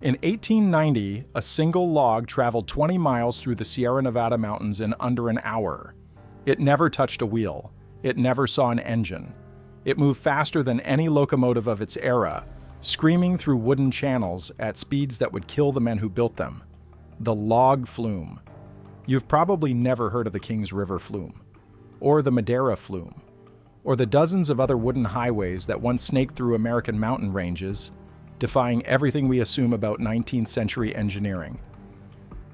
In 1890, a single log traveled 20 miles through the Sierra Nevada mountains in under an hour. It never touched a wheel. It never saw an engine. It moved faster than any locomotive of its era, screaming through wooden channels at speeds that would kill the men who built them. The log flume. You've probably never heard of the Kings River Flume, or the Madera Flume, or the dozens of other wooden highways that once snaked through American mountain ranges, defying everything we assume about 19th century engineering.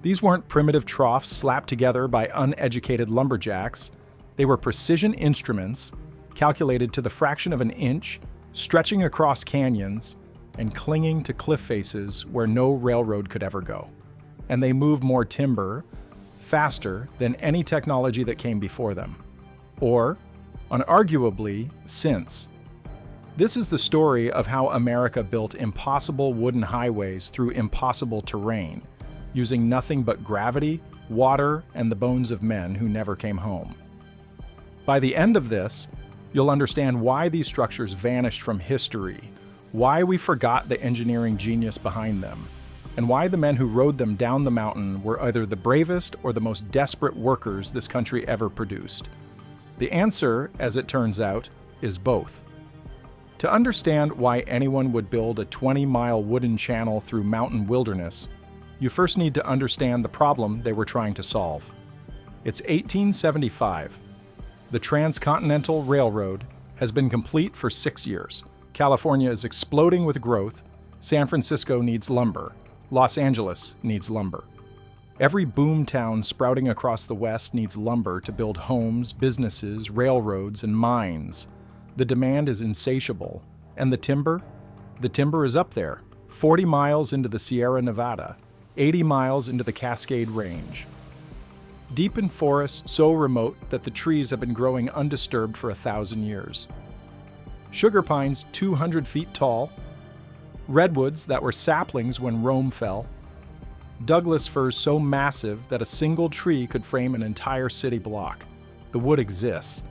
These weren't primitive troughs slapped together by uneducated lumberjacks. They were precision instruments, calculated to the fraction of an inch, stretching across canyons, and clinging to cliff faces where no railroad could ever go. And they moved more timber, faster than any technology that came before them. Or, unarguably, since. This is the story of how America built impossible wooden highways through impossible terrain, using nothing but gravity, water, and the bones of men who never came home. By the end of this, you'll understand why these structures vanished from history, why we forgot the engineering genius behind them, and why the men who rode them down the mountain were either the bravest or the most desperate workers this country ever produced. The answer, as it turns out, is both. To understand why anyone would build a 20-mile wooden channel through mountain wilderness, you first need to understand the problem they were trying to solve. It's 1875. The Transcontinental Railroad has been complete for 6 years. California is exploding with growth. San Francisco needs lumber. Los Angeles needs lumber. Every boom town sprouting across the West needs lumber to build homes, businesses, railroads, and mines. The demand is insatiable. And the timber? The timber is up there, 40 miles into the Sierra Nevada, 80 miles into the Cascade Range. Deep in forests so remote that the trees have been growing undisturbed for 1,000 years. Sugar pines 200 feet tall, redwoods that were saplings when Rome fell, Douglas firs so massive that a single tree could frame an entire city block. The wood exists.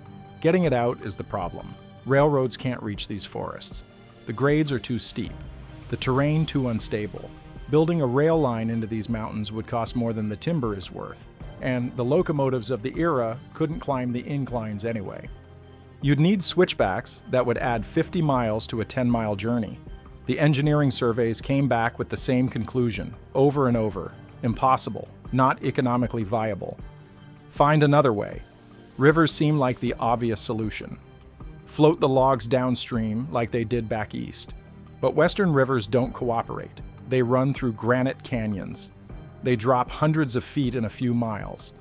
Getting it out is the problem. Railroads can't reach these forests. The grades are too steep, the terrain too unstable. Building a rail line into these mountains would cost more than the timber is worth, and the locomotives of the era couldn't climb the inclines anyway. You'd need switchbacks that would add 50 miles to a 10-mile journey. The engineering surveys came back with the same conclusion, over and over. Impossible, not economically viable. Find another way. Rivers seem like the obvious solution. Float the logs downstream like they did back east. But western rivers don't cooperate. They run through granite canyons. They drop hundreds of feet in a few miles.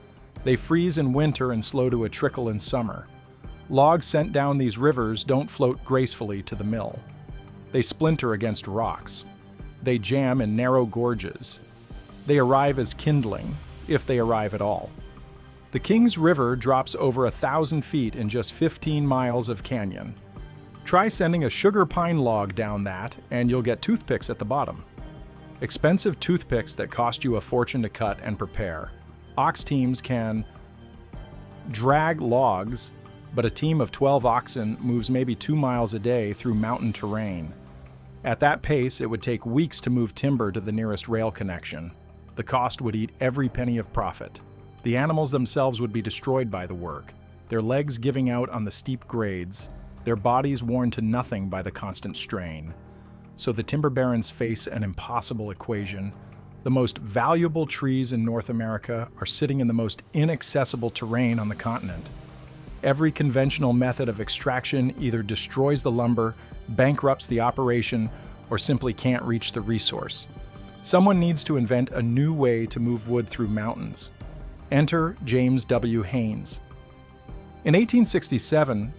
They freeze in winter and slow to a trickle in summer. Logs sent down these rivers don't float gracefully to the mill. They splinter against rocks. They jam in narrow gorges. They arrive as kindling, if they arrive at all. The Kings River drops over 1,000 feet in just 15 miles of canyon. Try sending a sugar pine log down that, and you'll get toothpicks at the bottom. Expensive toothpicks that cost you a fortune to cut and prepare. Ox teams can drag logs, but a team of 12 oxen moves maybe 2 miles a day through mountain terrain. At that pace, it would take weeks to move timber to the nearest rail connection. The cost would eat every penny of profit. The animals themselves would be destroyed by the work, their legs giving out on the steep grades, their bodies worn to nothing by the constant strain. So the timber barons face an impossible equation. The most valuable trees in North America are sitting in the most inaccessible terrain on the continent. Every conventional method of extraction either destroys the lumber, bankrupts the operation, or simply can't reach the resource. Someone needs to invent a new way to move wood through mountains. Enter James W. Haynes. In 1867,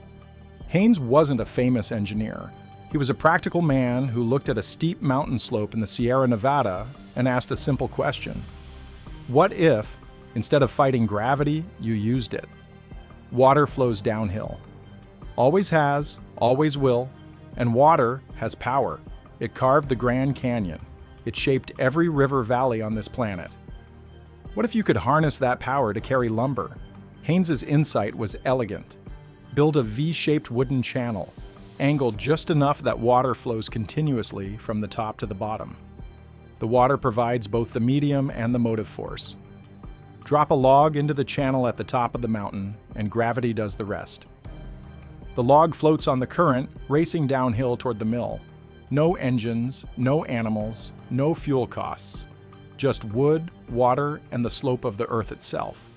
Haynes wasn't a famous engineer. He was a practical man who looked at a steep mountain slope in the Sierra Nevada and asked a simple question. What if, instead of fighting gravity, you used it? Water flows downhill. Always has, always will, and water has power. It carved the Grand Canyon. It shaped every river valley on this planet. What if you could harness that power to carry lumber? Haynes's insight was elegant. Build a V-shaped wooden channel, angled just enough that water flows continuously from the top to the bottom. The water provides both the medium and the motive force. Drop a log into the channel at the top of the mountain, and gravity does the rest. The log floats on the current, racing downhill toward the mill. No engines, no animals, no fuel costs. Just wood, water, and the slope of the earth itself.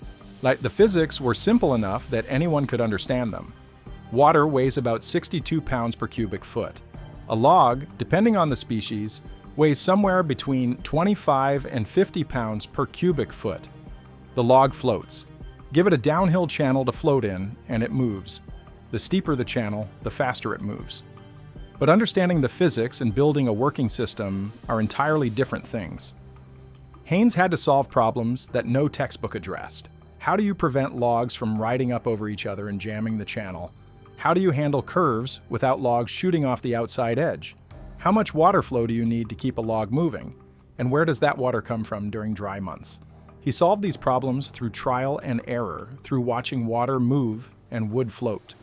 Like the physics were simple enough that anyone could understand them. Water weighs about 62 pounds per cubic foot. A log, depending on the species, weighs somewhere between 25 and 50 pounds per cubic foot. The log floats. Give it a downhill channel to float in, and it moves. The steeper the channel, the faster it moves. But understanding the physics and building a working system are entirely different things. Haynes had to solve problems that no textbook addressed. How do you prevent logs from riding up over each other and jamming the channel? How do you handle curves without logs shooting off the outside edge? How much water flow do you need to keep a log moving? And where does that water come from during dry months? He solved these problems through trial and error, through watching water move and wood float.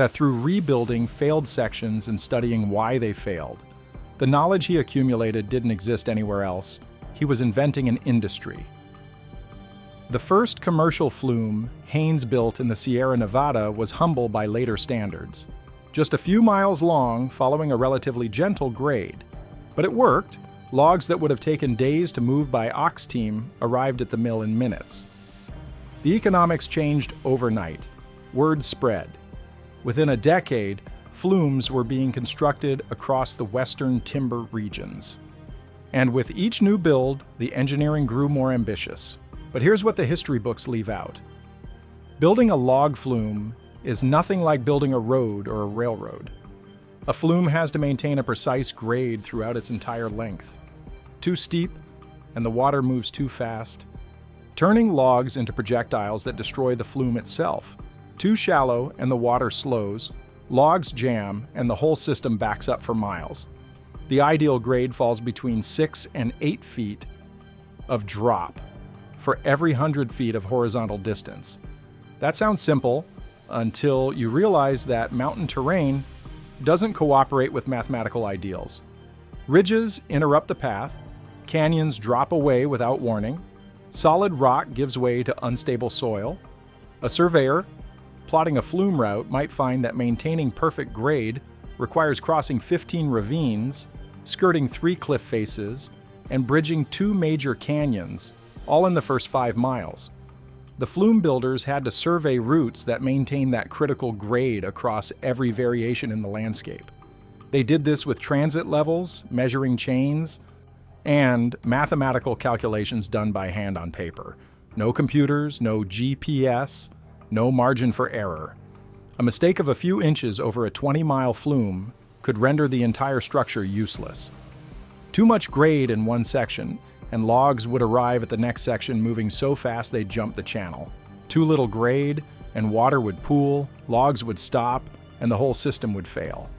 Through rebuilding failed sections and studying why they failed. The knowledge he accumulated didn't exist anywhere else. He was inventing an industry. The first commercial flume Haynes built in the Sierra Nevada was humble by later standards. Just a few miles long, following a relatively gentle grade. But it worked. Logs that would have taken days to move by ox team arrived at the mill in minutes. The economics changed overnight. Word spread. Within a decade, flumes were being constructed across the western timber regions. And with each new build, the engineering grew more ambitious. But here's what the history books leave out. Building a log flume is nothing like building a road or a railroad. A flume has to maintain a precise grade throughout its entire length. Too steep, and the water moves too fast. Turning logs into projectiles that destroy the flume itself. Too shallow, and the water slows. Logs jam, and the whole system backs up for miles. The ideal grade falls between 6 and 8 feet of drop for every 100 feet of horizontal distance. That sounds simple until you realize that mountain terrain doesn't cooperate with mathematical ideals. Ridges interrupt the path, canyons drop away without warning, solid rock gives way to unstable soil. A surveyor plotting a flume route might find that maintaining perfect grade requires crossing 15 ravines, skirting 3 cliff faces, and bridging 2 major canyons, all in the first 5 miles. The flume builders had to survey routes that maintain that critical grade across every variation in the landscape. They did this with transit levels, measuring chains, and mathematical calculations done by hand on paper. No computers, no GPS, no margin for error. A mistake of a few inches over a 20-mile flume could render the entire structure useless. Too much grade in one section, and logs would arrive at the next section moving so fast they'd jump the channel. Too little grade, and water would pool, logs would stop, and the whole system would fail.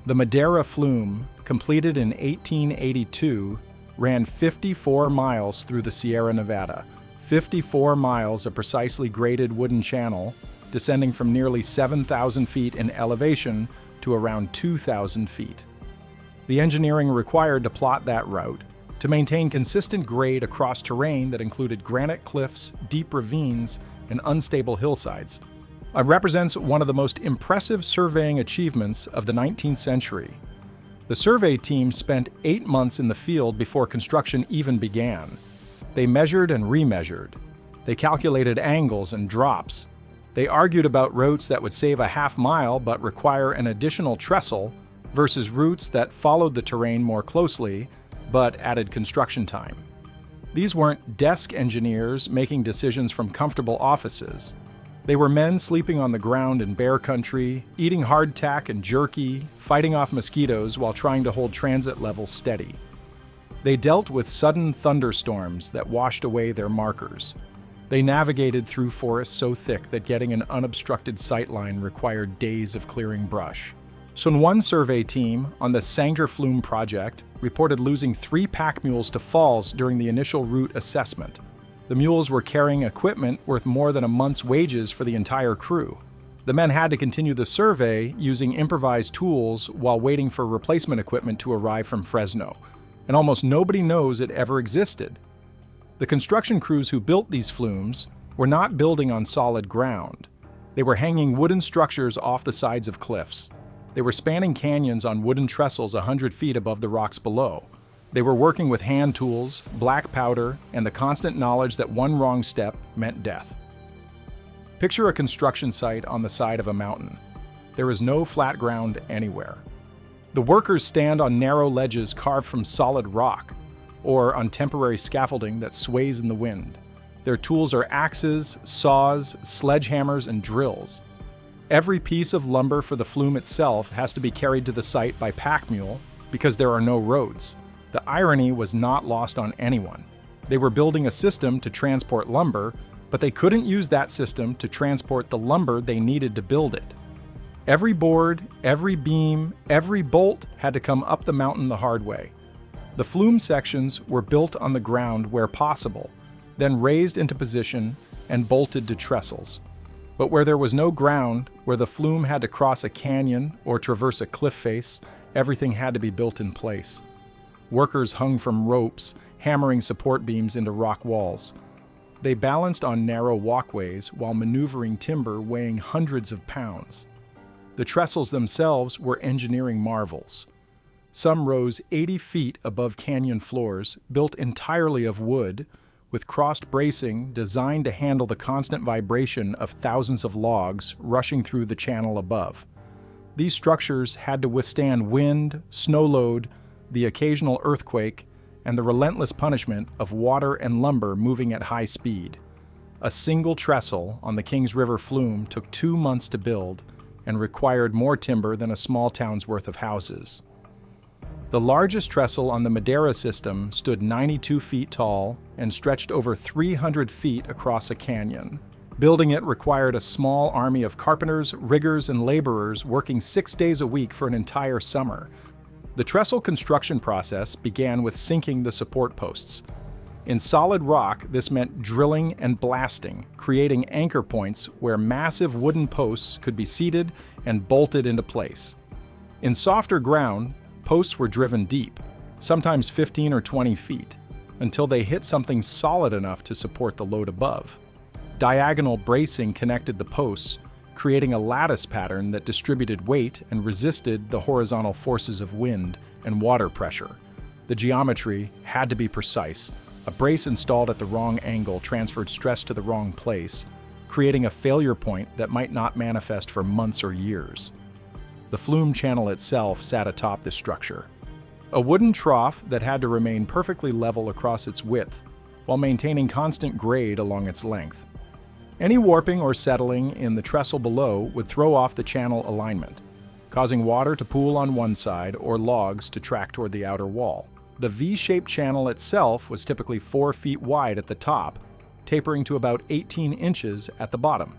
The Madera flume, completed in 1882, ran 54 miles through the Sierra Nevada. 54 miles of precisely graded wooden channel, descending from nearly 7,000 feet in elevation to around 2,000 feet. The engineering required to plot that route, to maintain consistent grade across terrain that included granite cliffs, deep ravines, and unstable hillsides, represents one of the most impressive surveying achievements of the 19th century. The survey team spent 8 months in the field before construction even began. They measured and remeasured. They calculated angles and drops. They argued about routes that would save a half mile but require an additional trestle versus routes that followed the terrain more closely but added construction time. These weren't desk engineers making decisions from comfortable offices. They were men sleeping on the ground in bear country, eating hardtack and jerky, fighting off mosquitoes while trying to hold transit levels steady. They dealt with sudden thunderstorms that washed away their markers. They navigated through forests so thick that getting an unobstructed sightline required days of clearing brush. So one survey team on the Sanger Flume project reported losing 3 pack mules to falls during the initial route assessment. The mules were carrying equipment worth more than a month's wages for the entire crew. The men had to continue the survey using improvised tools while waiting for replacement equipment to arrive from Fresno. and almost nobody knows it ever existed. The construction crews who built these flumes were not building on solid ground. They were hanging wooden structures off the sides of cliffs. They were spanning canyons on wooden trestles 100 feet above the rocks below. They were working with hand tools, black powder, and the constant knowledge that one wrong step meant death. Picture a construction site on the side of a mountain. There is no flat ground anywhere. The workers stand on narrow ledges carved from solid rock, or on temporary scaffolding that sways in the wind. Their tools are axes, saws, sledgehammers, and drills. Every piece of lumber for the flume itself has to be carried to the site by pack mule because there are no roads. The irony was not lost on anyone. They were building a system to transport lumber, but they couldn't use that system to transport the lumber they needed to build it. Every board, every beam, every bolt had to come up the mountain the hard way. The flume sections were built on the ground where possible, then raised into position and bolted to trestles. But where there was no ground, where the flume had to cross a canyon or traverse a cliff face, everything had to be built in place. Workers hung from ropes, hammering support beams into rock walls. They balanced on narrow walkways while maneuvering timber weighing hundreds of pounds. The trestles themselves were engineering marvels. Some rose 80 feet above canyon floors, built entirely of wood, with crossed bracing designed to handle the constant vibration of thousands of logs rushing through the channel above. These structures had to withstand wind, snow load, the occasional earthquake, and the relentless punishment of water and lumber moving at high speed. A single trestle on the Kings River flume took 2 months to build and required more timber than a small town's worth of houses. The largest trestle on the Madera system stood 92 feet tall and stretched over 300 feet across a canyon. Building it required a small army of carpenters, riggers, and laborers working 6 days a week for an entire summer. The trestle construction process began with sinking the support posts. In solid rock, this meant drilling and blasting, creating anchor points where massive wooden posts could be seated and bolted into place. In softer ground, posts were driven deep, sometimes 15 or 20 feet, until they hit something solid enough to support the load above. Diagonal bracing connected the posts, creating a lattice pattern that distributed weight and resisted the horizontal forces of wind and water pressure. The geometry had to be precise. A brace installed at the wrong angle transferred stress to the wrong place, creating a failure point that might not manifest for months or years. The flume channel itself sat atop this structure. A wooden trough that had to remain perfectly level across its width, while maintaining constant grade along its length. Any warping or settling in the trestle below would throw off the channel alignment, causing water to pool on one side or logs to track toward the outer wall. The V-shaped channel itself was typically 4 feet wide at the top, tapering to about 18 inches at the bottom.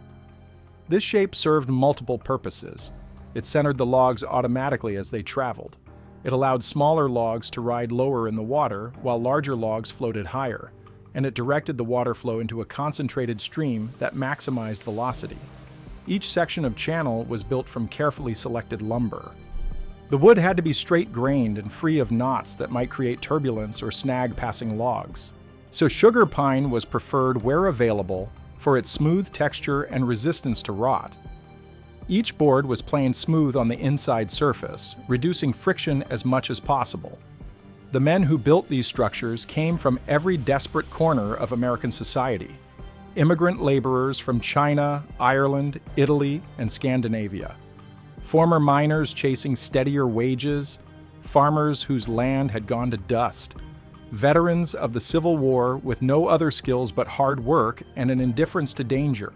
This shape served multiple purposes. It centered the logs automatically as they traveled. It allowed smaller logs to ride lower in the water while larger logs floated higher, and it directed the water flow into a concentrated stream that maximized velocity. Each section of channel was built from carefully selected lumber. The wood had to be straight-grained and free of knots that might create turbulence or snag passing logs. So sugar pine was preferred where available for its smooth texture and resistance to rot. Each board was planed smooth on the inside surface, reducing friction as much as possible. The men who built these structures came from every desperate corner of American society. Immigrant laborers from China, Ireland, Italy, and Scandinavia. Former miners chasing steadier wages, farmers whose land had gone to dust, veterans of the Civil War with no other skills but hard work and an indifference to danger.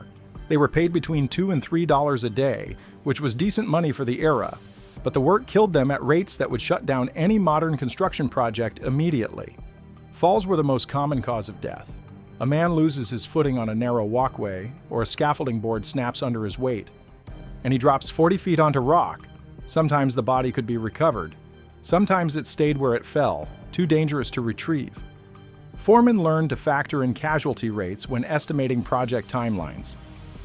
They were paid between $2 and $3 a day, which was decent money for the era, but the work killed them at rates that would shut down any modern construction project immediately. Falls were the most common cause of death. A man loses his footing on a narrow walkway, or a scaffolding board snaps under his weight, and he drops 40 feet onto rock. Sometimes the body could be recovered. Sometimes it stayed where it fell, too dangerous to retrieve. Foremen learned to factor in casualty rates when estimating project timelines.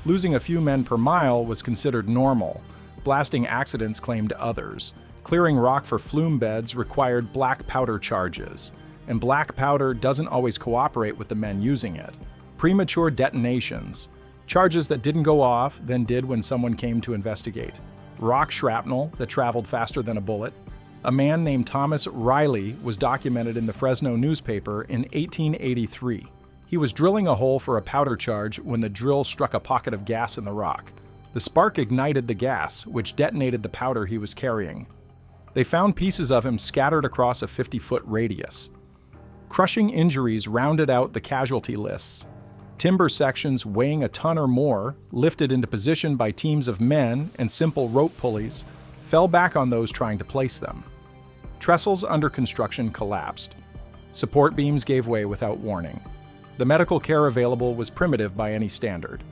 Losing a few men per mile was considered normal. Blasting accidents claimed others. Clearing rock for flume beds required black powder charges, and black powder doesn't always cooperate with the men using it. Premature detonations, charges that didn't go off, then did when someone came to investigate. Rock shrapnel that traveled faster than a bullet. A man named Thomas Riley was documented in the Fresno newspaper in 1883. He was drilling a hole for a powder charge when the drill struck a pocket of gas in the rock. The spark ignited the gas, which detonated the powder he was carrying. They found pieces of him scattered across a 50-foot radius. Crushing injuries rounded out the casualty lists. Timber sections weighing a ton or more, lifted into position by teams of men and simple rope pulleys, fell back on those trying to place them. Trestles under construction collapsed. Support beams gave way without warning. The medical care available was primitive by any standard.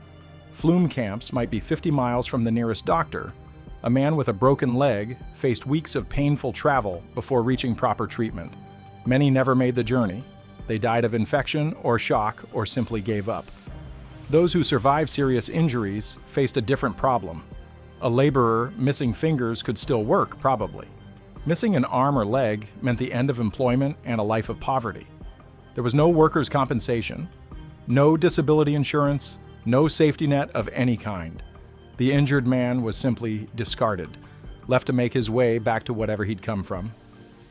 Flume camps might be 50 miles from the nearest doctor. A man with a broken leg faced weeks of painful travel before reaching proper treatment. Many never made the journey. They died of infection or shock or simply gave up. Those who survived serious injuries faced a different problem. A laborer missing fingers could still work, probably. Missing an arm or leg meant the end of employment and a life of poverty. There was no workers' compensation, no disability insurance, no safety net of any kind. The injured man was simply discarded, left to make his way back to whatever he'd come from.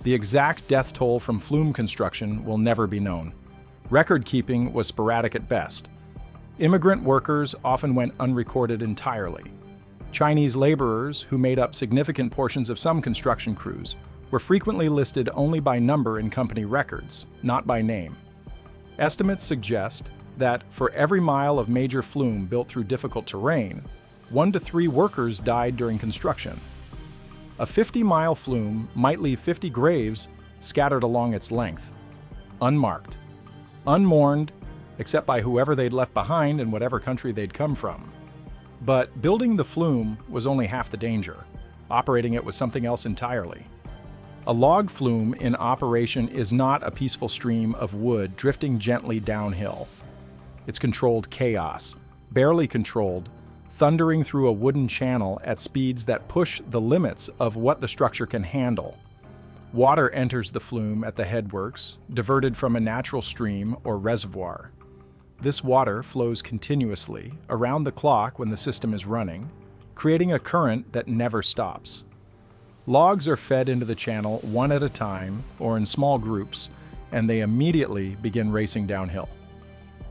The exact death toll from flume construction will never be known. Record keeping was sporadic at best. Immigrant workers often went unrecorded entirely. Chinese laborers, who made up significant portions of some construction crews, were frequently listed only by number in company records, not by name. Estimates suggest that for every mile of major flume built through difficult terrain, 1 to 3 workers died during construction. A 50-mile flume might leave 50 graves scattered along its length, unmarked, unmourned, except by whoever they'd left behind in whatever country they'd come from. But building the flume was only half the danger. Operating it was something else entirely. A log flume in operation is not a peaceful stream of wood drifting gently downhill. It's controlled chaos, barely controlled, thundering through a wooden channel at speeds that push the limits of what the structure can handle. Water enters the flume at the headworks, diverted from a natural stream or reservoir. This water flows continuously, around the clock when the system is running, creating a current that never stops. Logs are fed into the channel one at a time or in small groups, and they immediately begin racing downhill.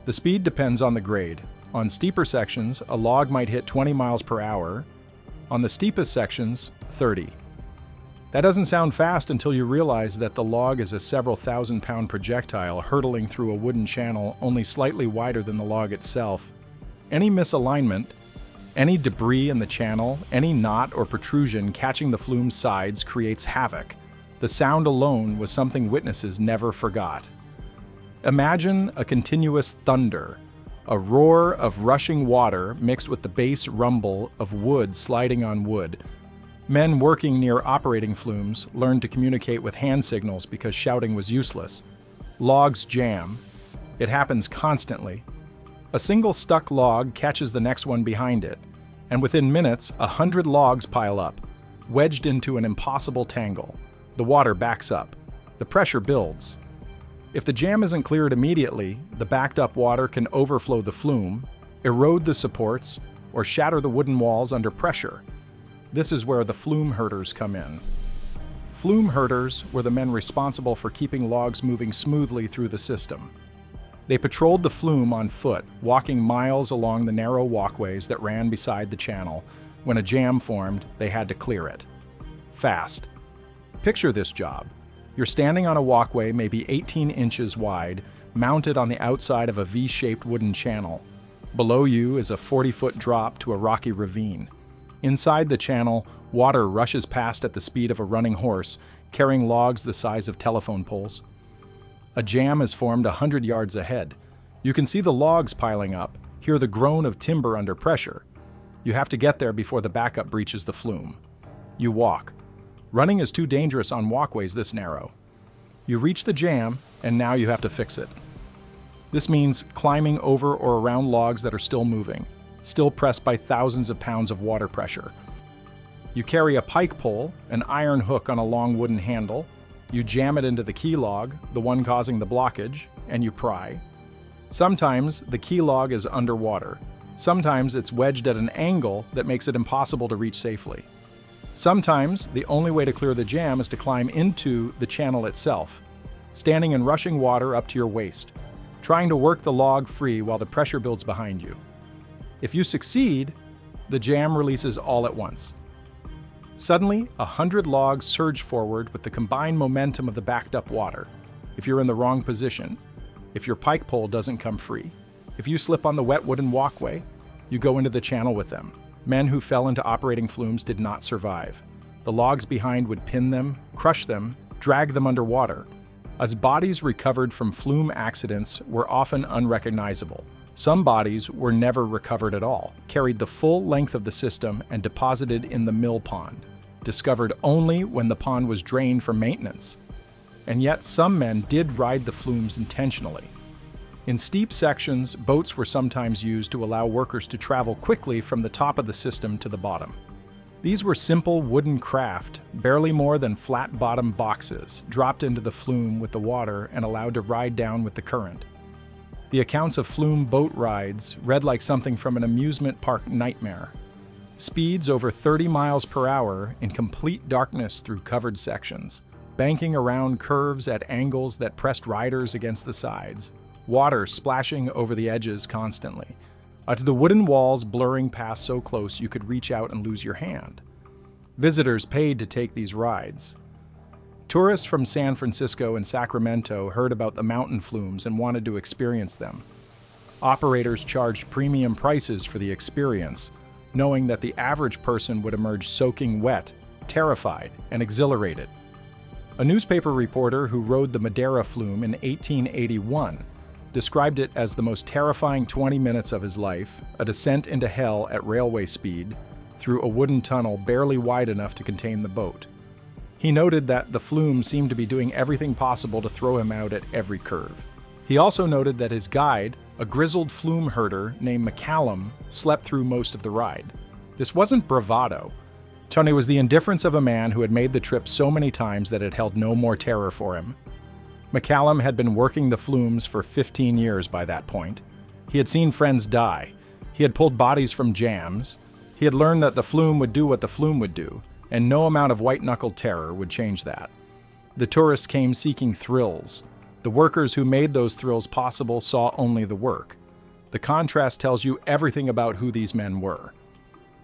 The speed depends on the grade. On steeper sections, a log might hit 20 miles per hour. On the steepest sections, 30. That doesn't sound fast until you realize that the log is a several thousand-pound projectile hurtling through a wooden channel only slightly wider than the log itself. Any misalignment, any debris in the channel, any knot or protrusion catching the flume's sides creates havoc. The sound alone was something witnesses never forgot. Imagine a continuous thunder, a roar of rushing water mixed with the bass rumble of wood sliding on wood. Men working near operating flumes learned to communicate with hand signals because shouting was useless. Logs jam. It happens constantly. A single stuck log catches the next one behind it, and within minutes, 100 logs pile up, wedged into an impossible tangle. The water backs up. The pressure builds. If the jam isn't cleared immediately, the backed up water can overflow the flume, erode the supports, or shatter the wooden walls under pressure. This is where the flume herders come in. Flume herders were the men responsible for keeping logs moving smoothly through the system. They patrolled the flume on foot, walking miles along the narrow walkways that ran beside the channel. When a jam formed, they had to clear it. Fast. Picture this job. You're standing on a walkway maybe 18 inches wide, mounted on the outside of a V-shaped wooden channel. Below you is a 40-foot drop to a rocky ravine. Inside the channel, water rushes past at the speed of a running horse, carrying logs the size of telephone poles. A jam is formed 100 yards ahead. You can see the logs piling up, hear the groan of timber under pressure. You have to get there before the backup breaches the flume. You walk. Running is too dangerous on walkways this narrow. You reach the jam, and now you have to fix it. This means climbing over or around logs that are still moving, still pressed by thousands of pounds of water pressure. You carry a pike pole, an iron hook on a long wooden handle. You jam it into the key log, the one causing the blockage, and you pry. Sometimes the key log is underwater. Sometimes it's wedged at an angle that makes it impossible to reach safely. Sometimes the only way to clear the jam is to climb into the channel itself, standing in rushing water up to your waist, trying to work the log free while the pressure builds behind you. If you succeed, the jam releases all at once. Suddenly, 100 logs surge forward with the combined momentum of the backed up water. If you're in the wrong position, if your pike pole doesn't come free, if you slip on the wet wooden walkway, you go into the channel with them. Men who fell into operating flumes did not survive. The logs behind would pin them, crush them, drag them underwater. As bodies recovered from flume accidents were often unrecognizable. Some bodies were never recovered at all, carried the full length of the system and deposited in the mill pond, discovered only when the pond was drained for maintenance. And yet some men did ride the flumes intentionally. In steep sections, boats were sometimes used to allow workers to travel quickly from the top of the system to the bottom. These were simple wooden craft, barely more than flat-bottom boxes, dropped into the flume with the water and allowed to ride down with the current. The accounts of flume boat rides read like something from an amusement park nightmare. Speeds over 30 miles per hour in complete darkness through covered sections, banking around curves at angles that pressed riders against the sides, water splashing over the edges constantly, to the wooden walls blurring past so close you could reach out and lose your hand. Visitors paid to take these rides. Tourists from San Francisco and Sacramento heard about the mountain flumes and wanted to experience them. Operators charged premium prices for the experience, knowing that the average person would emerge soaking wet, terrified, and exhilarated. A newspaper reporter who rode the Madera flume in 1881 described it as the most terrifying 20 minutes of his life, a descent into hell at railway speed through a wooden tunnel barely wide enough to contain the boat. He noted that the flume seemed to be doing everything possible to throw him out at every curve. He also noted that his guide, a grizzled flume herder named McCallum, slept through most of the ride. This wasn't bravado. Tony was the indifference of a man who had made the trip so many times that it held no more terror for him. McCallum had been working the flumes for 15 years by that point. He had seen friends die. He had pulled bodies from jams. He had learned that the flume would do what the flume would do, and no amount of white-knuckled terror would change that. The tourists came seeking thrills. The workers who made those thrills possible saw only the work. The contrast tells you everything about who these men were.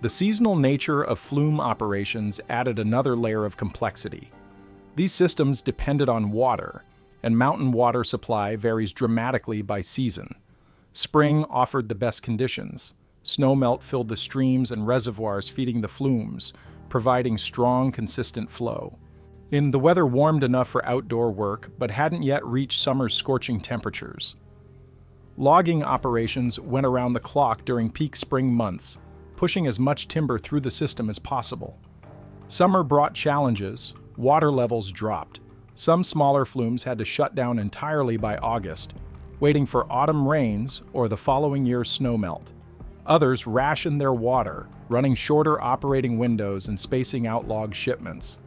The seasonal nature of flume operations added another layer of complexity. These systems depended on water, and mountain water supply varies dramatically by season. Spring offered the best conditions. Snowmelt filled the streams and reservoirs feeding the flumes, providing strong, consistent flow. The weather warmed enough for outdoor work, but hadn't yet reached summer's scorching temperatures. Logging operations went around the clock during peak spring months, pushing as much timber through the system as possible. Summer brought challenges. Water levels dropped. Some smaller flumes had to shut down entirely by August, waiting for autumn rains or the following year's snowmelt. Others rationed their water, running shorter operating windows and spacing out log shipments.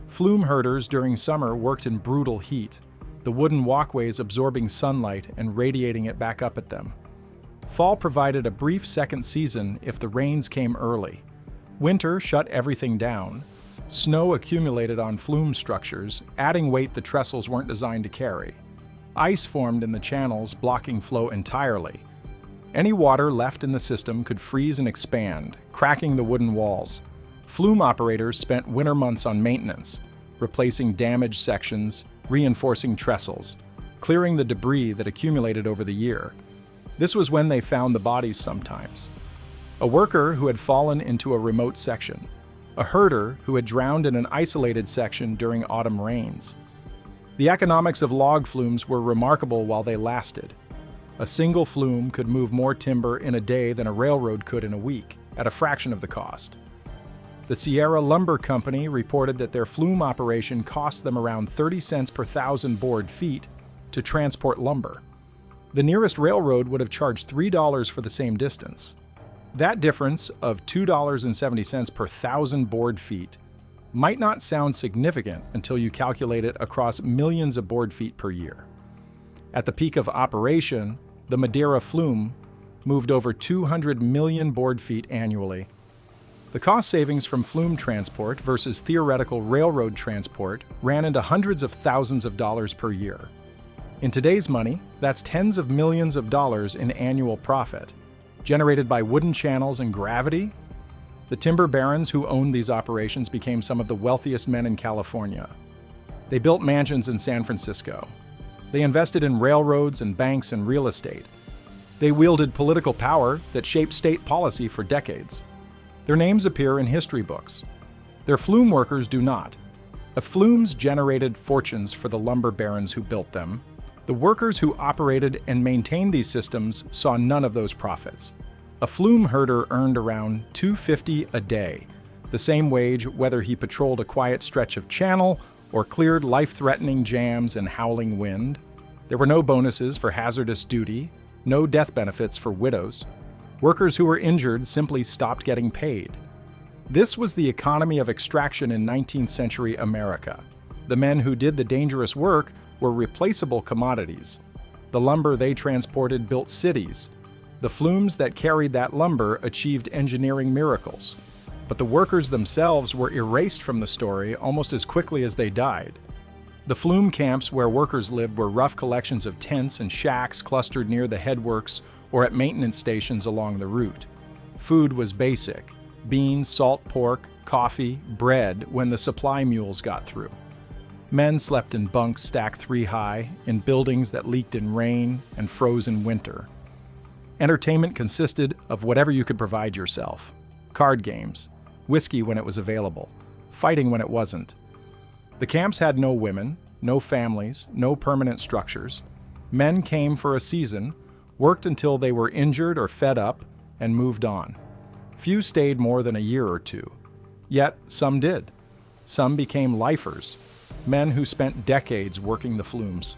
Flume herders during summer worked in brutal heat, the wooden walkways absorbing sunlight and radiating it back up at them. Fall provided a brief second season if the rains came early. Winter shut everything down. Snow accumulated on flume structures, adding weight the trestles weren't designed to carry. Ice formed in the channels, blocking flow entirely. Any water left in the system could freeze and expand, cracking the wooden walls. Flume operators spent winter months on maintenance, replacing damaged sections, reinforcing trestles, clearing the debris that accumulated over the year. This was when they found the bodies sometimes. A worker who had fallen into a remote section. A herder who had drowned in an isolated section during autumn rains. The economics of log flumes were remarkable while they lasted. A single flume could move more timber in a day than a railroad could in a week, at a fraction of the cost. The Sierra Lumber Company reported that their flume operation cost them around 30 cents per 1,000 board feet to transport lumber. The nearest railroad would have charged $3 for the same distance. That difference of $2.70 per 1,000 board feet might not sound significant until you calculate it across millions of board feet per year. At the peak of operation, the Madera Flume moved over 200 million board feet annually. The cost savings from flume transport versus theoretical railroad transport ran into hundreds of thousands of dollars per year. In today's money, that's tens of millions of dollars in annual profit. Generated by wooden channels and gravity, the timber barons who owned these operations became some of the wealthiest men in California. They built mansions in San Francisco. They invested in railroads and banks and real estate. They wielded political power that shaped state policy for decades. Their names appear in history books. Their flume workers do not. The flumes generated fortunes for the lumber barons who built them. The workers who operated and maintained these systems saw none of those profits. A flume herder earned around $2.50 a day, the same wage whether he patrolled a quiet stretch of channel or cleared life-threatening jams and howling wind. There were no bonuses for hazardous duty, no death benefits for widows. Workers who were injured simply stopped getting paid. This was the economy of extraction in 19th century America. The men who did the dangerous work were replaceable commodities. The lumber they transported built cities. The flumes that carried that lumber achieved engineering miracles. But the workers themselves were erased from the story almost as quickly as they died. The flume camps where workers lived were rough collections of tents and shacks clustered near the headworks or at maintenance stations along the route. Food was basic: beans, salt pork, coffee, bread when the supply mules got through. Men slept in bunks stacked 3 high, in buildings that leaked in rain and froze in winter. Entertainment consisted of whatever you could provide yourself: card games, whiskey when it was available, fighting when it wasn't. The camps had no women, no families, no permanent structures. Men came for a season, worked until they were injured or fed up, and moved on. Few stayed more than a year or two. Yet some did. Some became lifers, men who spent decades working the flumes.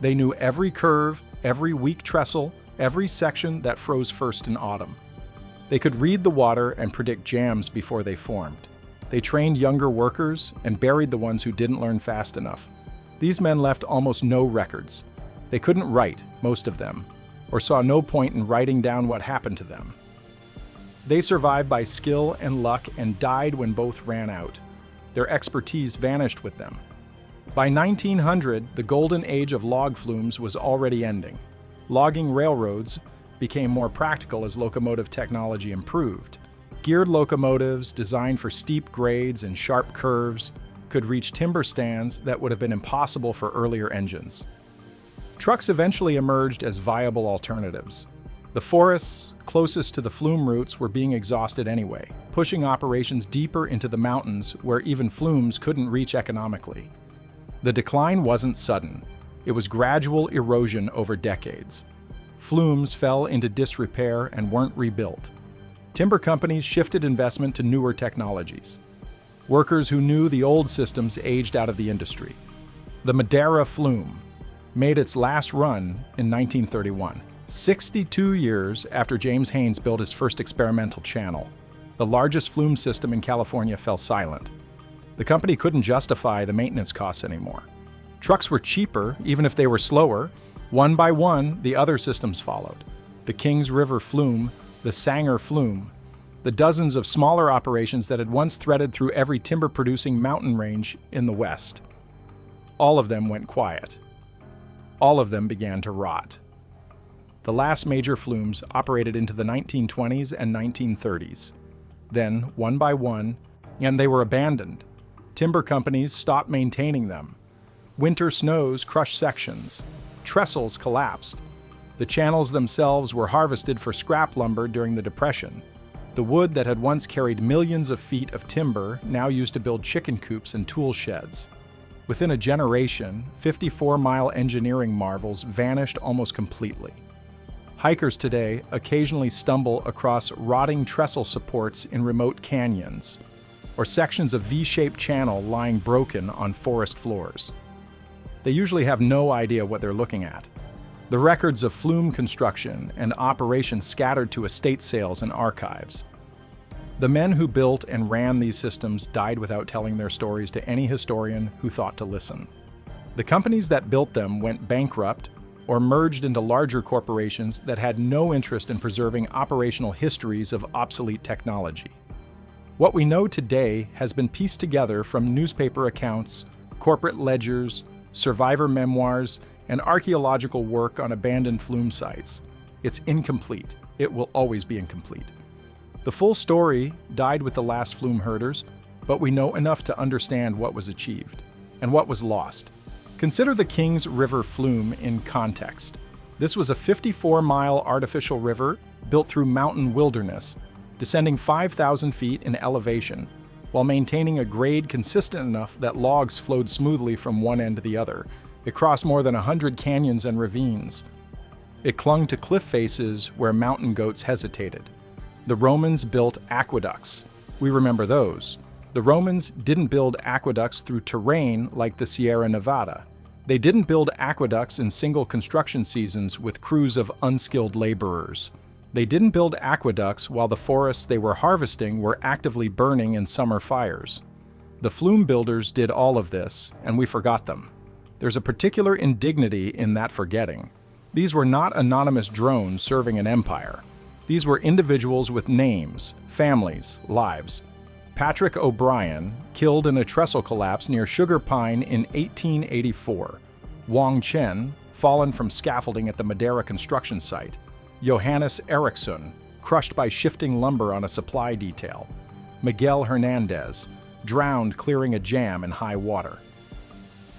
They knew every curve, every weak trestle, every section that froze first in autumn. They could read the water and predict jams before they formed. They trained younger workers and buried the ones who didn't learn fast enough. These men left almost no records. They couldn't write, most of them, or saw no point in writing down what happened to them. They survived by skill and luck and died when both ran out. Their expertise vanished with them. By 1900, the golden age of log flumes was already ending. Logging railroads became more practical as locomotive technology improved. Geared locomotives, designed for steep grades and sharp curves, could reach timber stands that would have been impossible for earlier engines. Trucks eventually emerged as viable alternatives. The forests closest to the flume routes were being exhausted anyway, pushing operations deeper into the mountains where even flumes couldn't reach economically. The decline wasn't sudden. It was gradual erosion over decades. Flumes fell into disrepair and weren't rebuilt. Timber companies shifted investment to newer technologies. Workers who knew the old systems aged out of the industry. The Madera Flume made its last run in 1931, 62 years after James Haynes built his first experimental channel. The largest flume system in California fell silent. The company couldn't justify the maintenance costs anymore. Trucks were cheaper, even if they were slower. One by one, the other systems followed. The Kings River Flume, the Sanger Flume, the dozens of smaller operations that had once threaded through every timber-producing mountain range in the West. All of them went quiet. All of them began to rot. The last major flumes operated into the 1920s and 1930s. Then, one by one, and they were abandoned. Timber companies stopped maintaining them. Winter snows crushed sections. Trestles collapsed. The channels themselves were harvested for scrap lumber during the Depression. The wood that had once carried millions of feet of timber now used to build chicken coops and tool sheds. Within a generation, 54-mile engineering marvels vanished almost completely. Hikers today occasionally stumble across rotting trestle supports in remote canyons, or sections of V-shaped channel lying broken on forest floors. They usually have no idea what they're looking at. The records of flume construction and operation scattered to estate sales and archives. The men who built and ran these systems died without telling their stories to any historian who thought to listen. The companies that built them went bankrupt or merged into larger corporations that had no interest in preserving operational histories of obsolete technology. What we know today has been pieced together from newspaper accounts, corporate ledgers, survivor memoirs, and archaeological work on abandoned flume sites. It's incomplete. It will always be incomplete. The full story died with the last flume herders, but we know enough to understand what was achieved and what was lost. Consider the Kings River Flume in context. This was a 54-mile artificial river built through mountain wilderness, descending 5,000 feet in elevation, while maintaining a grade consistent enough that logs flowed smoothly from one end to the other. It crossed more than 100 canyons and ravines. It clung to cliff faces where mountain goats hesitated. The Romans built aqueducts. We remember those. The Romans didn't build aqueducts through terrain like the Sierra Nevada. They didn't build aqueducts in single construction seasons with crews of unskilled laborers. They didn't build aqueducts while the forests they were harvesting were actively burning in summer fires. The flume builders did all of this, and we forgot them. There's a particular indignity in that forgetting. These were not anonymous drones serving an empire. These were individuals with names, families, lives. Patrick O'Brien, killed in a trestle collapse near Sugar Pine in 1884. Wang Chen, fallen from scaffolding at the Madera construction site. Johannes Eriksson, crushed by shifting lumber on a supply detail. Miguel Hernandez, drowned clearing a jam in high water.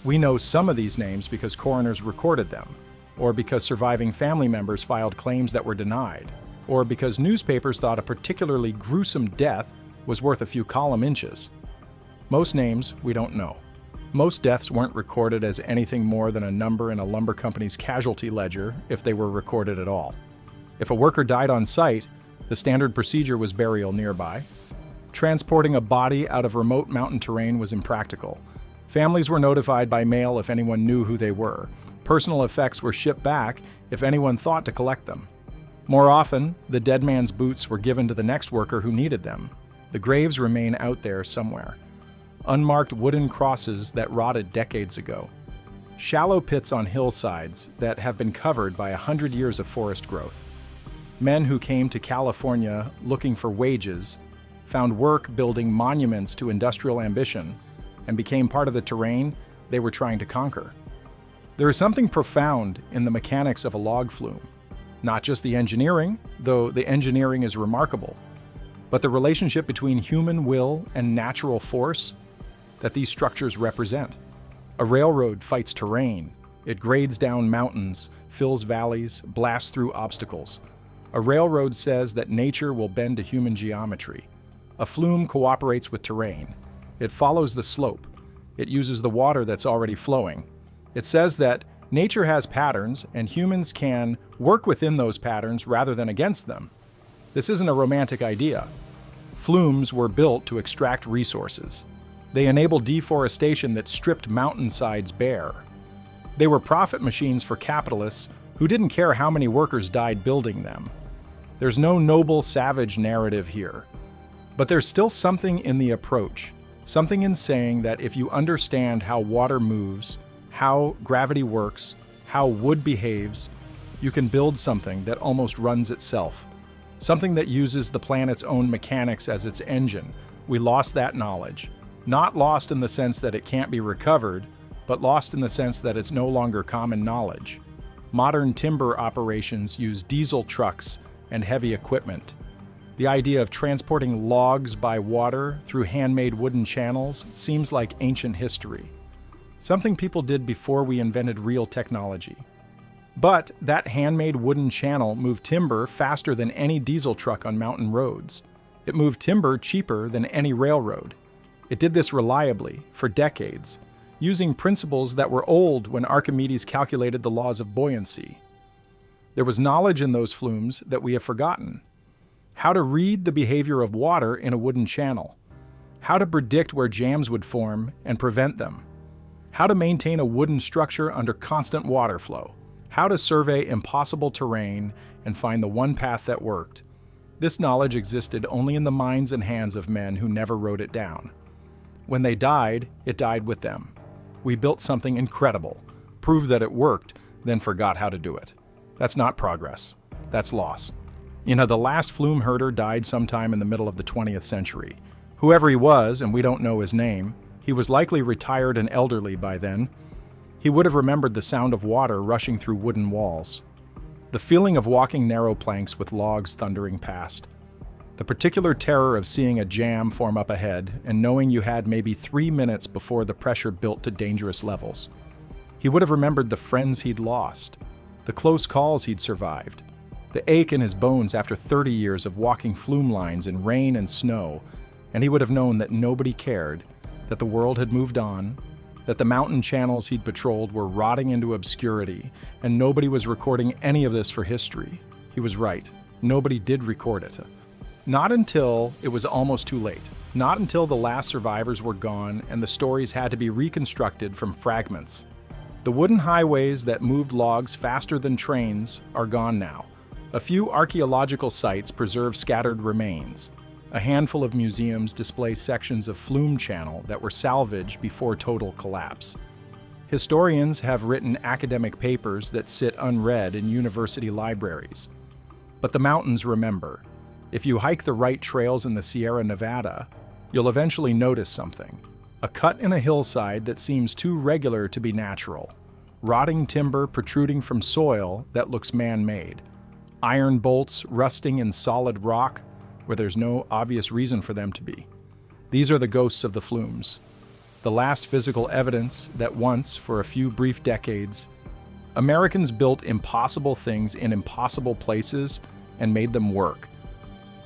We know some of these names because coroners recorded them, or because surviving family members filed claims that were denied, or because newspapers thought a particularly gruesome death was worth a few column inches. Most names we don't know. Most deaths weren't recorded as anything more than a number in a lumber company's casualty ledger, if they were recorded at all. If a worker died on site, the standard procedure was burial nearby. Transporting a body out of remote mountain terrain was impractical. Families were notified by mail if anyone knew who they were. Personal effects were shipped back if anyone thought to collect them. More often, the dead man's boots were given to the next worker who needed them. The graves remain out there somewhere. Unmarked wooden crosses that rotted decades ago. Shallow pits on hillsides that have been covered by 100 years of forest growth. Men who came to California looking for wages, found work building monuments to industrial ambition, and became part of the terrain they were trying to conquer. There is something profound in the mechanics of a log flume. Not just the engineering, though the engineering is remarkable, but the relationship between human will and natural force that these structures represent. A railroad fights terrain. It grades down mountains, fills valleys, blasts through obstacles. A railroad says that nature will bend to human geometry. A flume cooperates with terrain. It follows the slope. It uses the water that's already flowing. It says that nature has patterns and humans can work within those patterns rather than against them. This isn't a romantic idea. Flumes were built to extract resources. They enabled deforestation that stripped mountainsides bare. They were profit machines for capitalists who didn't care how many workers died building them. There's no noble, savage narrative here. But there's still something in the approach, something in saying that if you understand how water moves, how gravity works, how wood behaves, you can build something that almost runs itself. Something that uses the planet's own mechanics as its engine. We lost that knowledge. Not lost in the sense that it can't be recovered, but lost in the sense that it's no longer common knowledge. Modern timber operations use diesel trucks and heavy equipment. The idea of transporting logs by water through handmade wooden channels seems like ancient history. Something people did before we invented real technology. But that handmade wooden channel moved timber faster than any diesel truck on mountain roads. It moved timber cheaper than any railroad. It did this reliably, for decades, using principles that were old when Archimedes calculated the laws of buoyancy. There was knowledge in those flumes that we have forgotten. How to read the behavior of water in a wooden channel. How to predict where jams would form and prevent them. How to maintain a wooden structure under constant water flow. how to survey impossible terrain and find the one path that worked. This knowledge existed only in the minds and hands of men who never wrote it down. When they died, it died with them. We built something incredible, proved that it worked, then forgot how to do it. That's not progress. That's loss. The last flume herder died sometime in the middle of the 20th century. Whoever he was, and we don't know his name, he was likely retired and elderly by then. He would have remembered the sound of water rushing through wooden walls, the feeling of walking narrow planks with logs thundering past, the particular terror of seeing a jam form up ahead and knowing you had maybe 3 minutes before the pressure built to dangerous levels. He would have remembered the friends he'd lost, the close calls he'd survived, the ache in his bones after 30 years of walking flume lines in rain and snow, and he would have known that nobody cared, that the world had moved on, that the mountain channels he'd patrolled were rotting into obscurity, and nobody was recording any of this for history. He was right. Nobody did record it. Not until it was almost too late. Not until the last survivors were gone and the stories had to be reconstructed from fragments. The wooden highways that moved logs faster than trains are gone now. A few archaeological sites preserve scattered remains. A handful of museums display sections of flume channel that were salvaged before total collapse. Historians have written academic papers that sit unread in university libraries. But the mountains remember. If you hike the right trails in the Sierra Nevada, you'll eventually notice something. A cut in a hillside that seems too regular to be natural. Rotting timber protruding from soil that looks man-made. Iron bolts rusting in solid rock where there's no obvious reason for them to be. These are the ghosts of the flumes. The last physical evidence that once, for a few brief decades, Americans built impossible things in impossible places and made them work.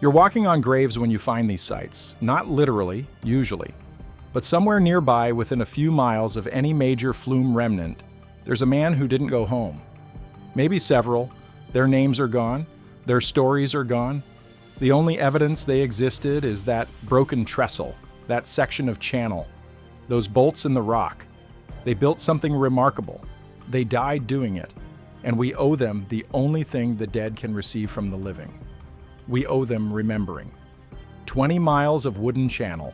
You're walking on graves when you find these sites, not literally, usually, but somewhere nearby within a few miles of any major flume remnant, there's a man who didn't go home. Maybe several. Their names are gone. Their stories are gone. The only evidence they existed is that broken trestle, that section of channel, those bolts in the rock. They built something remarkable. They died doing it, and we owe them the only thing the dead can receive from the living. We owe them remembering. 20 miles of wooden channel,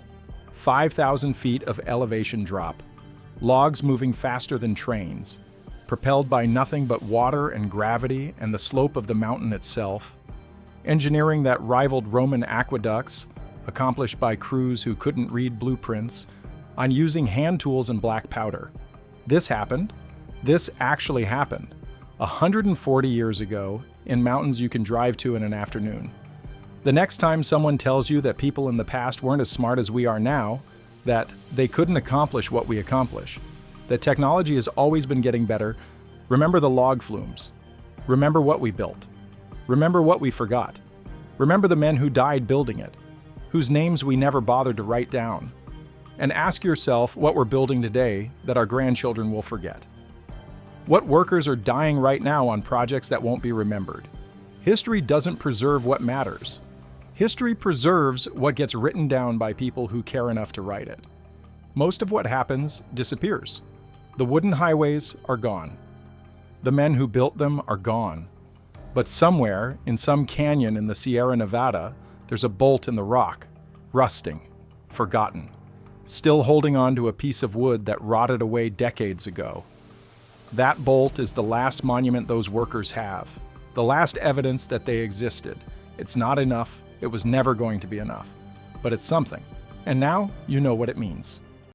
5,000 feet of elevation drop, logs moving faster than trains, propelled by nothing but water and gravity and the slope of the mountain itself, engineering that rivaled Roman aqueducts, accomplished by crews who couldn't read blueprints, on using hand tools and black powder. This happened. This actually happened. 140 years ago, in mountains you can drive to in an afternoon. The next time someone tells you that people in the past weren't as smart as we are now, that they couldn't accomplish what we accomplish, that technology has always been getting better, remember the log flumes. Remember what we built. Remember what we forgot. Remember the men who died building it, whose names we never bothered to write down. And ask yourself what we're building today that our grandchildren will forget. What workers are dying right now on projects that won't be remembered? History doesn't preserve what matters. History preserves what gets written down by people who care enough to write it. Most of what happens disappears. The wooden highways are gone. The men who built them are gone. But somewhere, in some canyon in the Sierra Nevada, there's a bolt in the rock, rusting, forgotten, still holding on to a piece of wood that rotted away decades ago. That bolt is the last monument those workers have, the last evidence that they existed. It's not enough, it was never going to be enough, but it's something. And now you know what it means.